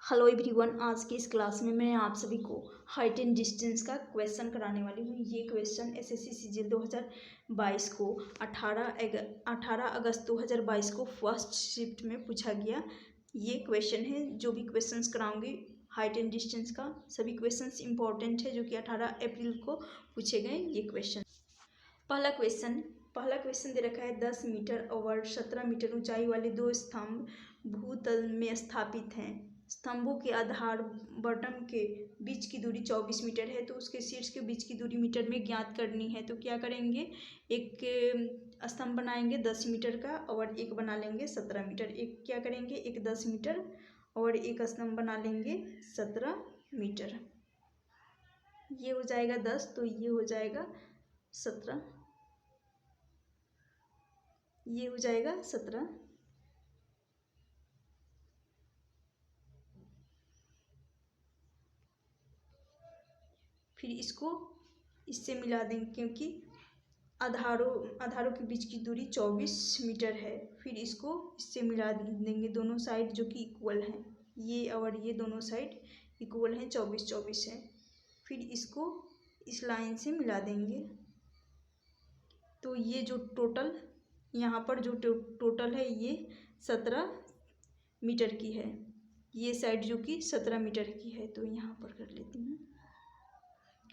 Hello everyone, आज की इस क्लास में मैं आप सभी को हाइट एंड डिस्टेंस का क्वेश्चन कराने वाली हूँ। ये क्वेश्चन एसएससी सीजीएल 2022 को 18 अगस्त 2022 को फर्स्ट शिफ्ट में पूछा गया ये क्वेश्चन है। जो भी क्वेश्चंस कराऊंगी हाइट एंड डिस्टेंस का, सभी क्वेश्चंस इंपॉर्टेंट है जो कि 18 अप्रैल को पूछे गए ये क्वेश्चन। पहला क्वेश्चन दे रखा है 10 मीटर और 17 मीटर ऊंचाई वाले दो स्तंभ भूतल में स्थापित हैं। स्तंभों के आधार बॉटम के बीच की दूरी 24 मीटर है, तो उसके शीर्ष के बीच की दूरी मीटर में ज्ञात करनी है। तो क्या करेंगे, एक स्तंभ बनाएंगे 10 मीटर का और एक बना लेंगे 17 मीटर। एक क्या करेंगे, एक 10 मीटर और एक स्तंभ बना लेंगे 17 मीटर। ये हो जाएगा 10, तो ये हो जाएगा 17, ये हो जाएगा 17। फिर इसको इससे मिला देंगे क्योंकि आधारों के बीच की दूरी 24 मीटर है। फिर इसको इससे मिला देंगे, दोनों साइड जो कि इक्वल हैं, ये और ये दोनों साइड इक्वल हैं, 24 है। फिर इसको इस लाइन से मिला देंगे, तो ये जो टोटल यहाँ पर जो टोटल है ये 17 मीटर की है। ये साइड जो कि 17 मीटर की है, तो यहाँ पर कर लेती हूँ।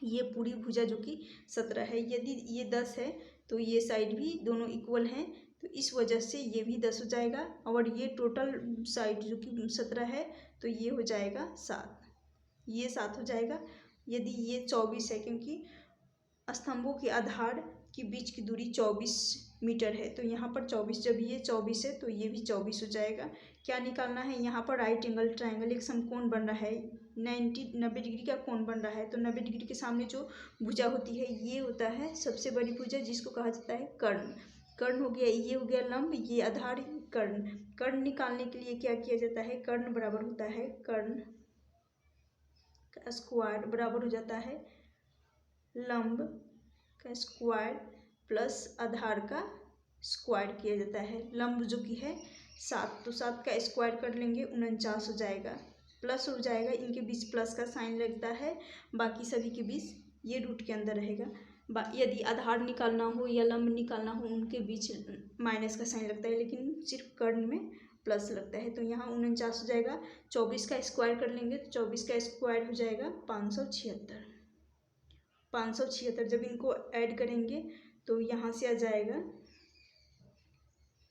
ये पूरी भुजा जो कि 17 है, यदि ये 10 है तो ये साइड भी दोनों इक्वल हैं, तो इस वजह से ये भी 10 हो जाएगा। और ये टोटल साइड जो कि 17 है, तो ये हो जाएगा 7, ये 7 हो जाएगा। यदि ये 24 है, क्योंकि स्तंभों के आधार के बीच की दूरी 24 मीटर है, तो यहाँ पर 24, जब ये 24 है तो ये भी 24 हो जाएगा। क्या निकालना है, यहाँ पर राइट एंगल ट्राइंगल एक समकोण बन रहा है, 90 डिग्री का कोण बन रहा है। तो 90 डिग्री के सामने जो भुजा होती है ये होता है सबसे बड़ी भुजा, जिसको कहा जाता है कर्ण। कर्ण हो गया, ये हो गया लंब, ये आधार कर्ण। कर्ण निकालने के लिए क्या किया जाता है, कर्ण बराबर होता है कर्ण का स्क्वायर बराबर हो जाता है लंब का स्क्वायर प्लस आधार का स्क्वायर किया जाता है। लंब जो कि है 7, तो 7 का स्क्वायर कर लेंगे 49 हो जाएगा, प्लस हो जाएगा, इनके बीच प्लस का साइन लगता है, बाकी सभी के बीच ये रूट के अंदर रहेगा। यदि आधार निकालना हो या लंब निकालना हो, उनके बीच माइनस का साइन लगता है, लेकिन सिर्फ कर्ण में प्लस लगता है। तो यहाँ 49 हो जाएगा, 24 का स्क्वायर कर लेंगे तो 24 का स्क्वायर हो जाएगा 576। 576 जब इनको ऐड करेंगे तो यहाँ से आ जाएगा,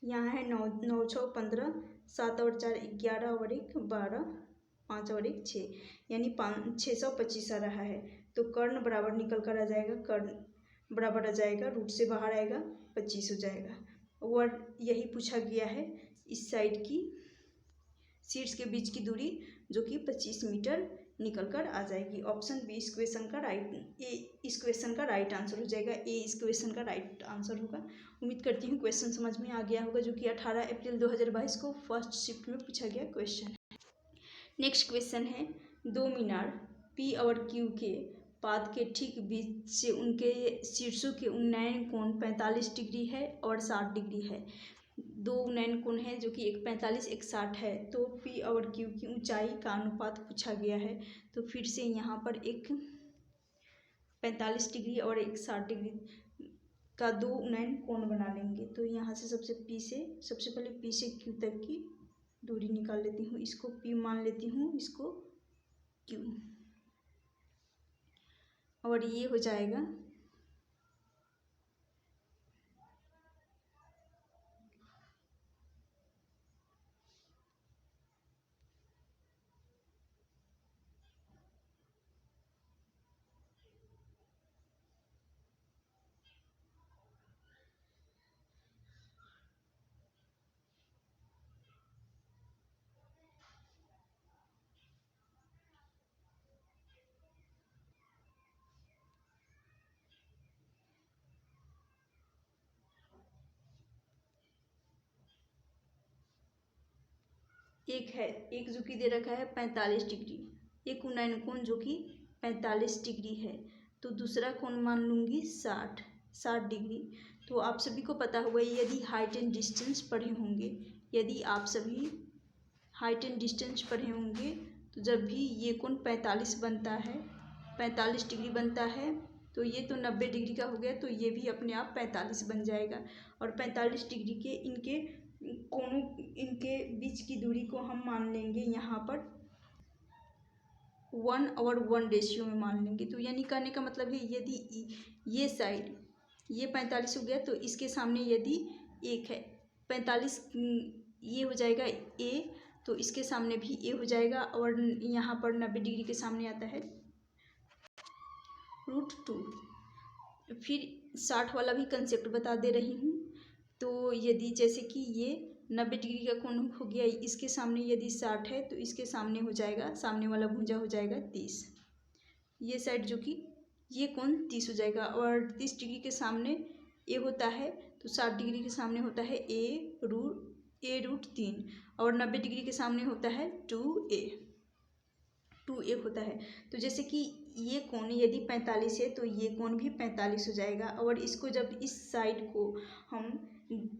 यहाँ है 9 9 6 15, 7 और 4 11 और 1 12, 5 और 1 6, यानी 625 आ रहा है। तो कर्ण बराबर निकल कर आ जाएगा, कर्ण बराबर आ जाएगा, रूट से बाहर आएगा 25 हो जाएगा। और यही पूछा गया है, इस साइड की शीर्ष के बीच की दूरी जो कि 25 मीटर निकल कर आ जाएगी। ऑप्शन बी इस क्वेश्चन का राइट आंसर हो जाएगा, ए इस क्वेश्चन का राइट आंसर होगा। उम्मीद करती हूँ क्वेश्चन समझ में आ गया होगा, जो कि 18 अप्रैल 2022 को फर्स्ट शिफ्ट में पूछा गया क्वेश्चन है। नेक्स्ट क्वेश्चन है, दो मीनार पी और क्यू के पाद के ठीक बीच से उनके शीर्षों के उन्नयन कोण 45 डिग्री है और 60 डिग्री है। दो उन्नयन कोण है जो कि एक 45 एक 60 है। तो पी और क्यू की ऊंचाई का अनुपात पूछा गया है। तो फिर से यहाँ पर एक 45 डिग्री और एक 60 डिग्री का दो उन्नयन कोण बना लेंगे। तो यहाँ से सबसे पहले पी से क्यू तक की दूरी निकाल लेती हूँ, इसको पी मान लेती हूँ, इसको क्यू, और ये हो जाएगा एक जो कि दे रखा है 45 डिग्री, एक उन्नयन कोण जो कि 45 डिग्री है। तो दूसरा कोण मान लूँगी 60 डिग्री। तो आप सभी को पता होगा, यदि हाइट एंड डिस्टेंस पढ़े होंगे, यदि आप सभी हाइट एंड डिस्टेंस पढ़े होंगे तो जब भी ये कोण 45 बनता है, 45 डिग्री बनता है, तो ये तो 90 डिग्री का हो गया, तो ये भी अपने आप 45 बन जाएगा। और 45 डिग्री के इनके कोणों, इनके बीच की दूरी को हम मान लेंगे यहाँ पर 1/1 रेशियो में मान लेंगे। तो यानी कहने का मतलब है, यदि ये साइड ये 45 हो गया, तो इसके सामने यदि 1 है, 45 ये हो जाएगा a, तो इसके सामने भी a हो जाएगा। और यहाँ पर 90 डिग्री के सामने आता है √2। फिर 60 वाला भी कंसेप्ट बता दे रही हूँ। तो यदि जैसे कि ये 90 डिग्री का कोण हो गया, इसके सामने यदि 60 है, तो इसके सामने हो जाएगा, सामने वाला भुजा हो जाएगा 30। ये साइड जो कि ये कोण 30 हो जाएगा। और 30 डिग्री के सामने a होता है, तो 60 डिग्री के सामने होता है a√3। और 90 डिग्री के सामने होता है 2a होता है। तो जैसे कि ये कोण यदि 45 है, तो ये कोण भी 45 हो जाएगा। और इसको जब इस साइड को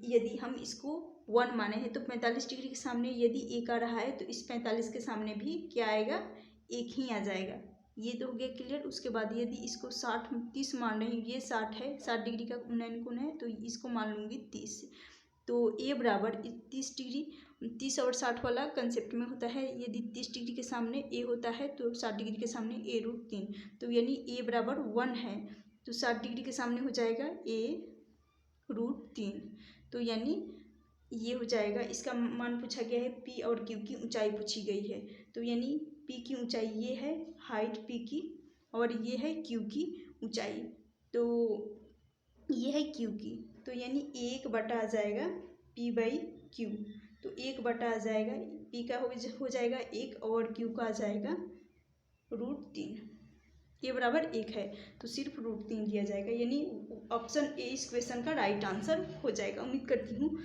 यदि हम इसको 1 माने हैं, तो 45 डिग्री के सामने यदि 1 आ रहा है, तो इस 45 के सामने भी क्या आएगा, 1 ही आ जाएगा। ये तो हो गया क्लियर। उसके बाद यदि इसको 30 मान रही हूँ, ये 60 है, 60 डिग्री का उन्नयन कोण है, तो इसको मान लूँगी 30। तो a बराबर 30 डिग्री, 30 और 60 वाला कंसेप्ट में होता है। यदि 30 डिग्री के सामने a होता है, तो 60 डिग्री के सामने a√3। तो यानी a बराबर 1 है, तो 60 डिग्री के सामने हो जाएगा a√3। तो यानी ये हो जाएगा। इसका मान पूछा गया है, p और q की ऊंचाई पूछी गई है। तो यानी p की ऊंचाई ये है, हाइट p की, और ये है q की ऊंचाई। तो ये है q की, तो यानी 1 आ जाएगा p/q। तो 1 आ जाएगा, p का हो जाएगा 1 और q का आ जाएगा √3। ये बराबर 1 है, तो सिर्फ √3 दिया जाएगा। यानी ऑप्शन ए इस क्वेश्चन का राइट आंसर हो जाएगा। उम्मीद करती हूँ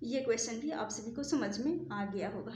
ये क्वेश्चन भी आप सभी को समझ में आ गया होगा।